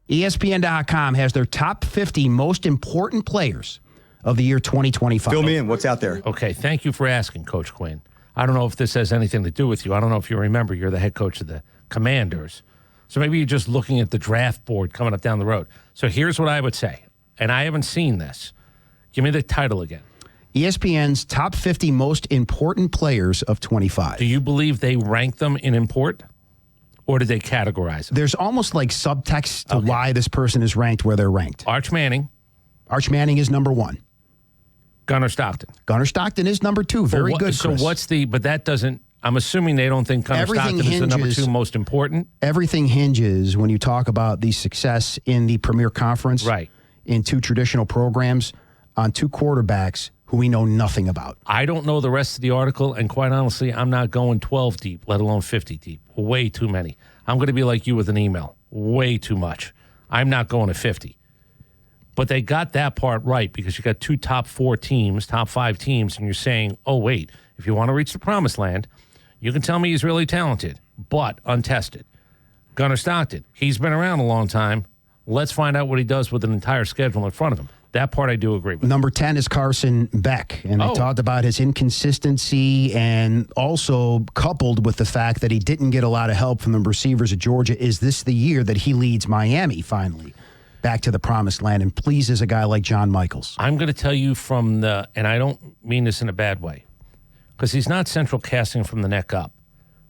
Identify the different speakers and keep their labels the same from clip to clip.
Speaker 1: ESPN.com has their top 50 most important players of the year 2025.
Speaker 2: Fill me in. What's out there?
Speaker 3: Okay, thank you for asking, Coach Quinn. I don't know if this has anything to do with you. I don't know if you remember, you're the head coach of the Commanders. So maybe you're just looking at the draft board coming up down the road. So here's what I would say, and I haven't seen this. Give me the title again.
Speaker 1: ESPN's top 50 most important players of 25.
Speaker 3: Do you believe they rank them in import, or did they categorize them?
Speaker 1: There's almost like subtext to why this person is ranked where they're ranked.
Speaker 3: Arch Manning.
Speaker 1: Arch Manning is number 1.
Speaker 3: Gunner Stockton.
Speaker 1: Gunner Stockton is number 2. Very good,
Speaker 3: So
Speaker 1: Chris.
Speaker 3: what's the, but that doesn't, I'm assuming they don't think Gunner Stockton is the number 2 most important?
Speaker 1: Everything hinges when you talk about the success in the Premier Conference.
Speaker 3: Right.
Speaker 1: In 2 traditional programs on 2 quarterbacks who we know nothing about.
Speaker 3: I don't know the rest of the article, and quite honestly, I'm not going 12 deep, let alone 50 deep. Way too many. I'm going to be like you with an email. Way too much. I'm not going to 50. But they got that part right because you got 2 top 4 teams, top 5 teams, and you're saying, oh, wait, if you want to reach the promised land, you can tell me he's really talented, but untested. Gunner Stockton, he's been around a long time. Let's find out what he does with an entire schedule in front of him. That part I do agree with.
Speaker 1: Number 10 is Carson Beck, and they talked about his inconsistency and also coupled with the fact that he didn't get a lot of help from the receivers at Georgia. Is this the year that he leads Miami finally back to the promised land and pleases a guy like John Michaels?
Speaker 3: I'm going to tell you from the, and I don't mean this in a bad way, because he's not central casting from the neck up,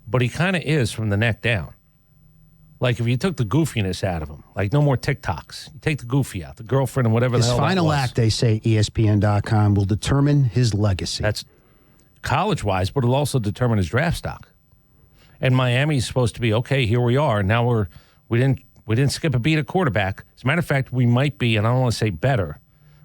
Speaker 3: but he kind of is from the neck down. Like if you took the goofiness out of him, like no more TikToks. You take the goofy out, the girlfriend and whatever the hell that was.
Speaker 1: His final act, they say, ESPN.com, will determine his legacy.
Speaker 3: That's college-wise, but it'll also determine his draft stock. And Miami's supposed to be, okay, here we are. Now we didn't skip a beat at quarterback. As a matter of fact, we might be, and I don't want to say better.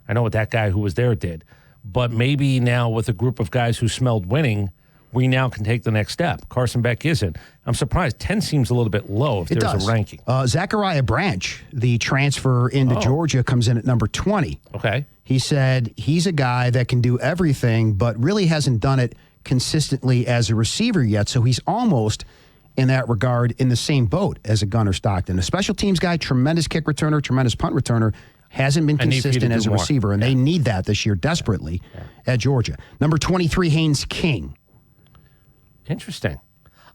Speaker 3: I know what that guy who was there did. But maybe now with a group of guys who smelled winning, we now can take the next step. Carson Beck isn't. I'm surprised. 10 seems a little bit low if there's a ranking.
Speaker 1: Zachariah Branch, the transfer into Georgia, comes in at number 20.
Speaker 3: Okay.
Speaker 1: He said he's a guy that can do everything, but really hasn't done it consistently as a receiver yet. So he's almost, in that regard, in the same boat as a Gunner Stockton. A special teams guy, tremendous kick returner, tremendous punt returner, hasn't been consistent as a receiver, and they need that this year desperately at Georgia. Number 23, Haynes King.
Speaker 3: Interesting.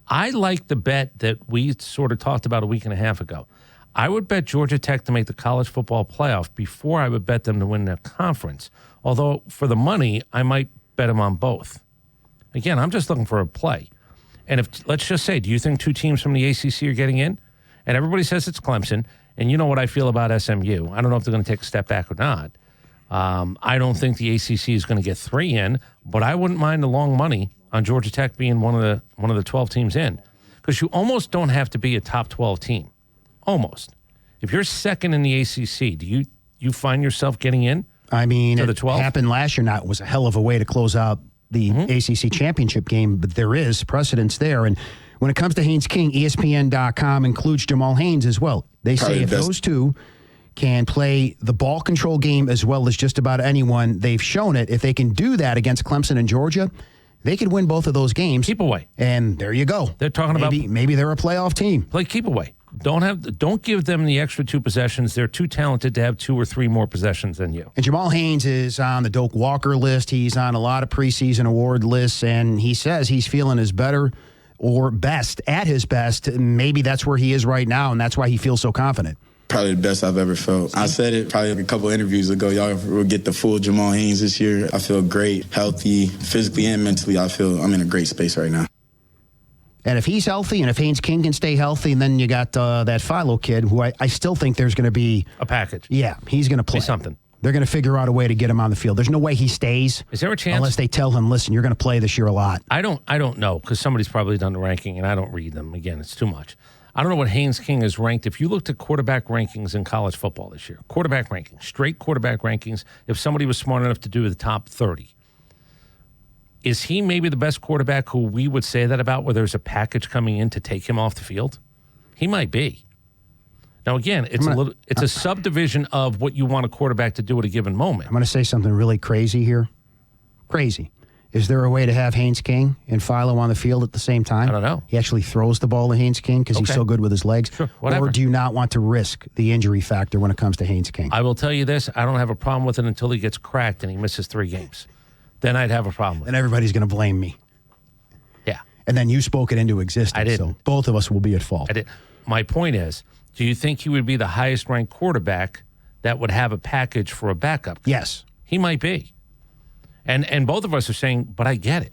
Speaker 3: I like the bet that we sort of talked about a week and a half ago. I would bet Georgia Tech to make the college football playoff before I would bet them to win the conference. Although for the money, I might bet them on both. Again, I'm just looking for a play. And if let's just say, do you think 2 teams from the ACC are getting in? And everybody says it's Clemson. And you know what I feel about SMU. I don't know if they're going to take a step back or not. I don't think the ACC is going to get 3 in, but I wouldn't mind the long money on Georgia Tech being one of the 12 teams in, because you almost don't have to be a top 12 team. Almost. If you're second in the ACC, do you find yourself getting in?
Speaker 1: I mean,
Speaker 3: it
Speaker 1: happened last year. Now, it was a hell of a way to close out the ACC championship game, but there is precedence there. And when it comes to Haynes King, ESPN.com includes Jamal Haynes as well. They say if those two can play the ball control game as well as just about anyone, they've shown it. If they can do that against Clemson and Georgia, they could win both of those games.
Speaker 3: Keep away.
Speaker 1: And there you go.
Speaker 3: They're talking about
Speaker 1: maybe they're a playoff team.
Speaker 3: Play keep away. Don't give them the extra 2 possessions. They're too talented to have 2 or 3 more possessions than you.
Speaker 1: And Jamal Haynes is on the Doak Walker list. He's on a lot of preseason award lists, and he says he's feeling his better or best at his best. Maybe that's where he is right now, and that's why he feels so confident.
Speaker 4: Probably the best I've ever felt. I said it probably a couple interviews ago. Y'all will get the full Jamal Haynes this year. I feel great, healthy, physically and mentally. I feel I'm in a great space right now.
Speaker 1: And if he's healthy, and if Haynes King can stay healthy, and then you got that Philo kid, who I still think there's going to be
Speaker 3: a package.
Speaker 1: Yeah, he's going to play
Speaker 3: something.
Speaker 1: They're going to figure out a way to get him on the field. There's no way he stays.
Speaker 3: Is there a chance?
Speaker 1: Unless they tell him, listen, you're going to play this year a lot.
Speaker 3: I don't know, because somebody's probably done the ranking, and I don't read them. Again, it's too much. I don't know what Haynes King is ranked. If you looked at quarterback rankings in college football this year, quarterback rankings, straight quarterback rankings, if somebody was smart enough to do the top 30, is he maybe the best quarterback who we would say that about, where there's a package coming in to take him off the field? He might be. Now, again, it's a subdivision of what you want a quarterback to do at a given moment.
Speaker 1: I'm going to say something really crazy here. Crazy. Is there a way to have Haynes King and Philo on the field at the same time?
Speaker 3: I don't know.
Speaker 1: He actually throws the ball to Haynes King because he's so good with his legs.
Speaker 3: Sure, whatever.
Speaker 1: Or do you not want to risk the injury factor when it comes to Haynes King?
Speaker 3: I will tell you this. I don't have a problem with it until he gets cracked and he misses 3 games. Then I'd have a problem with it.
Speaker 1: And everybody's going to blame me.
Speaker 3: Yeah.
Speaker 1: And then you spoke it into existence.
Speaker 3: I didn't.
Speaker 1: So both of us will be at fault.
Speaker 3: I did. My point is, do you think he would be the highest-ranked quarterback that would have a package for a backup?
Speaker 1: Yes.
Speaker 3: He might be. And both of us are saying, but I get it.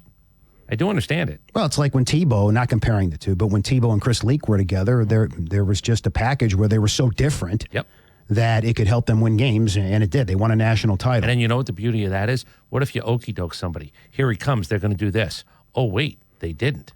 Speaker 3: I do understand it.
Speaker 1: Well, it's like when Tebow, not comparing the two, but when Tebow and Chris Leak were together, there was just a package where they were so different that it could help them win games, and it did. They won a national title.
Speaker 3: And then you know what the beauty of that is? What if you okey-doke somebody? Here he comes. They're going to do this. Oh, wait, they didn't.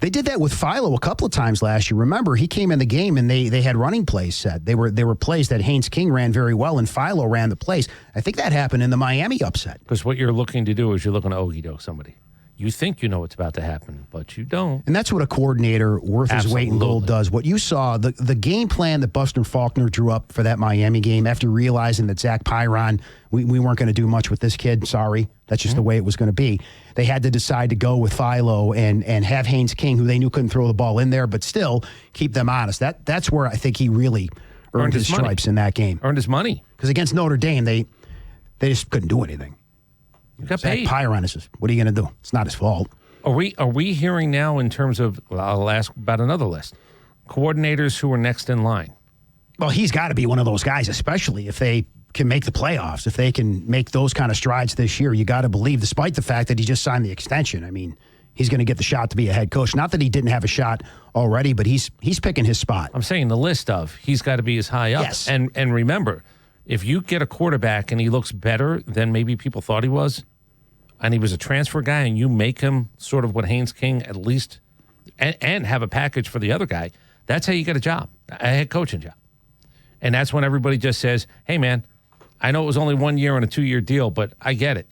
Speaker 1: They did that with Philo a couple of times last year. Remember, he came in the game and they had running plays set. They were plays that Haynes King ran very well, and Philo ran the plays. I think that happened in the Miami upset.
Speaker 3: Because what you're looking to do is you're looking to okey-doke somebody. You think you know what's about to happen, but you don't.
Speaker 1: And that's what a coordinator worth his weight in gold does. What you saw, the game plan that Buster Faulkner drew up for that Miami game after realizing that Zach Pyron, we weren't going to do much with this kid. Sorry. That's just the way it was going to be. They had to decide to go with Philo and have Haynes King, who they knew couldn't throw the ball in there, but still keep them honest. That's where I think he really earned his stripes in that game.
Speaker 3: Earned his money.
Speaker 1: Because against Notre Dame, they just couldn't do anything.
Speaker 3: You got
Speaker 1: Zach
Speaker 3: paid.
Speaker 1: Pyron is just, what are you going to do? It's not his fault.
Speaker 3: Are we hearing now in terms of, well, I'll ask about another list, coordinators who are next in line?
Speaker 1: Well, he's got to be one of those guys, especially if they can make the playoffs. If they can make those kind of strides this year, you got to believe, despite the fact that he just signed the extension. I mean, he's going to get the shot to be a head coach. Not that he didn't have a shot already, but he's picking his spot.
Speaker 3: I'm saying the list of, he's got to be as high up.
Speaker 1: Yes.
Speaker 3: And remember, if you get a quarterback and he looks better than maybe people thought he was, and he was a transfer guy, and you make him sort of what Haynes King at least, and have a package for the other guy, that's how you get a job, a head coaching job. And that's when everybody just says, hey, man, I know it was only 1 year and a 2-year deal, but I get it.